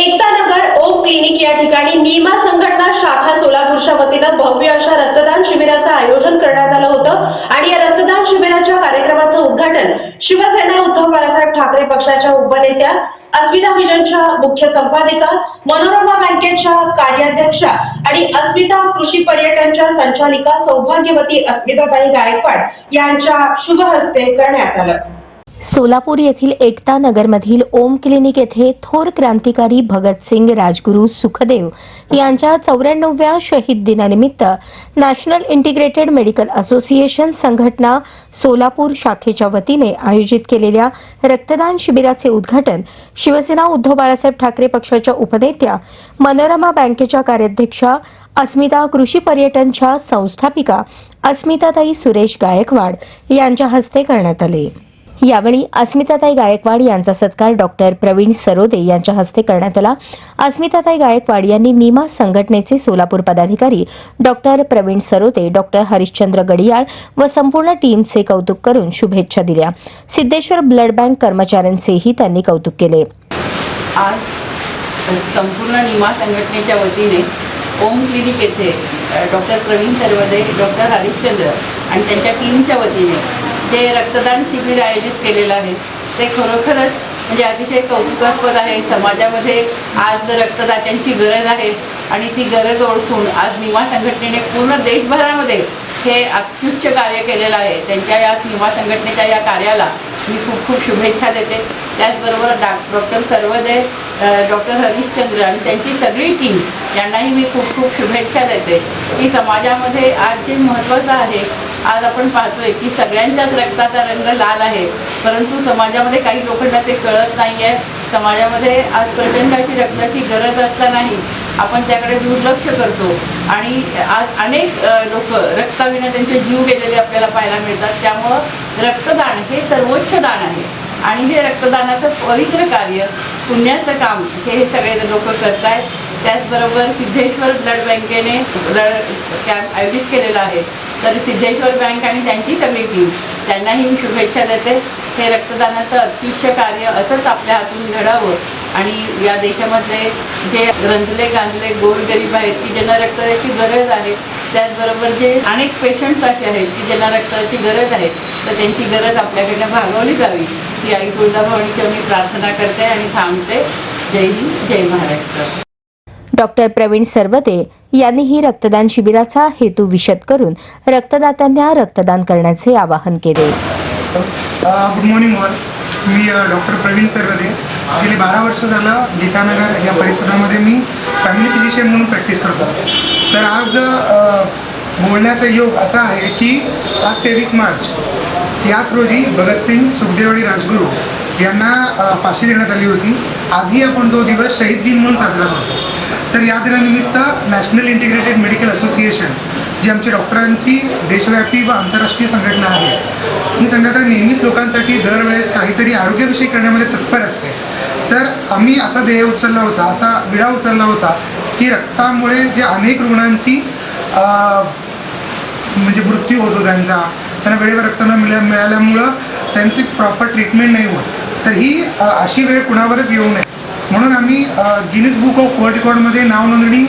एकता नगर ओम clinic या ठिकाणी नीमा संघटना शाखा सोलापूरच्या वतीनं भव्य अशा रक्तदान शिबिराचं आयोजन करण्यात आलं होतं आणि या रक्तदान शिबिराच्या कार्यक्रमाचं उद्घाटन शिवसेना उद्धव बाळासाहेब ठाकरे पक्षाच्या उपनेत्या अस्मिता विजनच्या मुख्य संपादिका, मनोरमा बँकेच्या कार्याध्यक्षा आणि अस्मिता कृषी पर्यटनच्या संचालिका सौभाग्यवती अस्मिताताई गायकवाड यांच्या शुभ हस्ते करण्यात आलं। सोलापूर येथील एकता नगरमधील ओम क्लिनिक येथे थोर क्रांतिकारी भगतसिंग राजगुरू सुखदेव यांच्या 94व्या शहीद दिनानिमित्त नॅशनल इंटिग्रेटेड मेडिकल असोसिएशन संघटना सोलापूर शाखेच्या वतीने आयोजित केलेल्या रक्तदान शिबिराचे उद्घाटन शिवसेना उद्धव बाळासाहेब ठाकरे पक्षाच्या उपनेत्या, मनोरमा बँकेच्या कार्याध्यक्षा, अस्मिता कृषी पर्यटनच्या संस्थापिका अस्मिताताई सुरेश गायकवाड यांच्या हस्ते करण्यात आले। यावेळी अस्मिताताई गायकवाड यांचा सत्कार डॉक्टर प्रवीण सरोदे यांच्या हस्ते करण्यात आला। अस्मिताताई गायकवाड यांनी नीमा संघटनेचे सोलापूर पदाधिकारी डॉक्टर प्रवीण सरोदे, डॉक्टर हरिश्चंद्र गडियाळ व संपूर्ण टीमचे कौतुक करून शुभेच्छा दिल्या। सिद्धेश्वर ब्लड बँक कर्मचाऱ्यांचेही त्यांनी कौतुक केले। आज संपूर्ण नीमा संघटनेच्या वतीने ओम क्लिनिक येथे डॉक्टर प्रवीण सरोदे, डॉक्टर हरिश्चंद्र आणि त्यांच्या टीमच्या वतीने जे रक्तदान शिबिर आयोजित केलेलं आहे ते खरोखरच म्हणजे अतिशय कौतुकास्पद आहे। समाजामध्ये आज रक्तदात्यांची गरज आहे आणि ती गरज ओळखून आज नीमा संघटनेने पूर्ण देशभरामध्ये हे अत्युच्च कार्य केलेलं आहे। त्यांच्या या नीमा संघटनेच्या या कार्याला मी खूप खूप शुभेच्छा देते। त्याचबरोबर डॉक्टर सरोदे, डॉक्टर हरिश्चंद्र आणि त्यांची सगळी टीम यांनाही मी खूप खूप शुभेच्छा देते की समाजामध्ये आज जे महत्त्वाचं आहे, आज आपण पाहतोय की सगळ्यांच्याच रक्ताचा रंग लाल आहे, परंतु समाजामध्ये काही लोकांना ते कळत नाही आहे। समाजामध्ये आज प्रचंड अशी रक्ताची गरज असतानाही आपण त्याकडे दुर्लक्ष करतो आणि आज अनेक लोक रक्ताविना त्यांचे जीव गेलेले आपल्याला पाहायला मिळतात। त्यामुळं रक्तदान हे सर्वोच्च दान आहे आणि हे रक्तदानाचं पवित्र कार्य, पुण्याचं काम हे सगळे लोक करत आहेत। त्याचबरोबर सिद्धेश्वर ब्लड बँकेने कॅम्प आयोजित केलेला आहे, तर सिद्धेश्वर बँक आणि त्यांची सगळी टीम त्यांनाही मी शुभेच्छा देते। हे रक्तदानाचं अत्युच्च कार्य असंच आपल्या हातून घडावं आणि या देशामधले जे रंजले गांजले गोरगरीब आहेत की ज्यांना रक्ताची गरज आहे, त्याचबरोबर जे अनेक पेशंट्स असे आहेत की ज्यांना रक्ताची गरज आहे, तर त्यांची गरज आपल्याकडनं भागवली जावी ही आई तुळजाभवानीची मी प्रार्थना करते आणि थांबते। जय हिंद, जय महाराष्ट्र। डॉक्टर प्रवीण सरोदे यांनीही रक्तदान शिबिराचा हेतू विशद करून रक्तदात्यांना रक्तदान करण्याचे आवाहन केले। Good morning all. मी डॉक्टर प्रवीण सरोदे, गेली 12 वर्ष झालं गीतानगर या परिसरामध्ये मी फॅमिली फिजिशियन म्हणून प्रॅक्टिस करतो। तर आज बोलण्याचा योग असा आहे की आज 23 मार्च याच रोजी भगतसिंग, सुखदेव आणि राजगुरू यांना फाशी देण्यात आली होती। आजही आपण तो दिवस शहीद दिन म्हणून साजरा करतो। तर या दिनानिमित्त नॅशनल इंटिग्रेटेड मेडिकल असोसिएशन, जी आमची डॉक्टरांची देशव्यापी व आंतरराष्ट्रीय संघटना आहे, ही संघटना नेहमीच लोकांसाठी दरवेळेस काहीतरी आरोग्यविषयी करण्यामध्ये तत्पर असते। तर आम्ही असा ध्येय उचलला होता, असा विडा उचलला होता की रक्तामुळे जे अनेक रुग्णांची म्हणजे मृत्यू होतो, त्यांना वेळेवर रक्त न मिळाल्यामुळं त्यांची प्रॉपर ट्रीटमेंट नाही होत, तर ही अशी वेळ कुणावरच येऊ नये म्हणून आम्ही गिनीज बुक ऑफ वर्ल्ड रेकॉर्डमध्ये नाव नोंदणी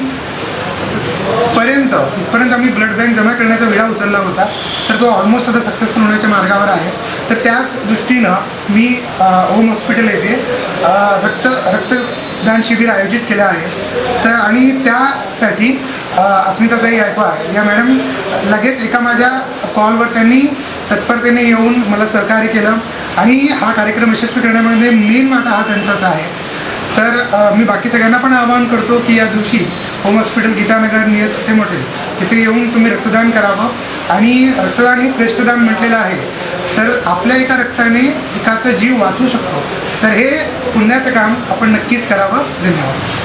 इथपर्यंत आम्ही ब्लड बँक जमा करण्याचा विडा उचलला होता। तर तो ऑलमोस्ट आता सक्सेसफुल होण्याच्या मार्गावर आहे। तर त्याच दृष्टीनं मी ओम हॉस्पिटल येथे रक्तदान शिबिर आयोजित केलं आहे। तर आणि त्यासाठी अस्मिताताई गायकवाड या मॅडम लगेच एका माझ्या कॉलवर त्यांनी तत्परतेने येऊन मला सहकार्य केलं आणि हा कार्यक्रम यशस्वी करण्यामध्ये मेन वाटा हा त्यांचाच आहे। तर मी बाकी सगळ्यांना पण आवाहन करतो की या दिवशी home hospital Geeta Nagar near Satyam hotel तिथे येऊन तुम्ही रक्तदान करावं आणि रक्तदान हे श्रेष्ठदान म्हटलेलं आहे। तर आपल्या एका रक्ताने एकाचा जीव वाचू शकतो, तर हे पुण्याचं काम आपण नक्कीच करावं। धन्यवाद।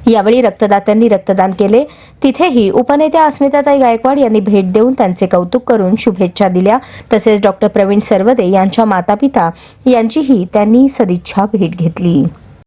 यावेळी रक्तदात्यांनी रक्तदान केले। तिथेही उपनेत्या अस्मिताताई गायकवाड यांनी भेट देऊन त्यांचे कौतुक करून शुभेच्छा दिल्या। तसेच डॉक्टर प्रवीण सरोदे यांच्या मातापिता यांचीही त्यांनी सदिच्छा भेट घेतली।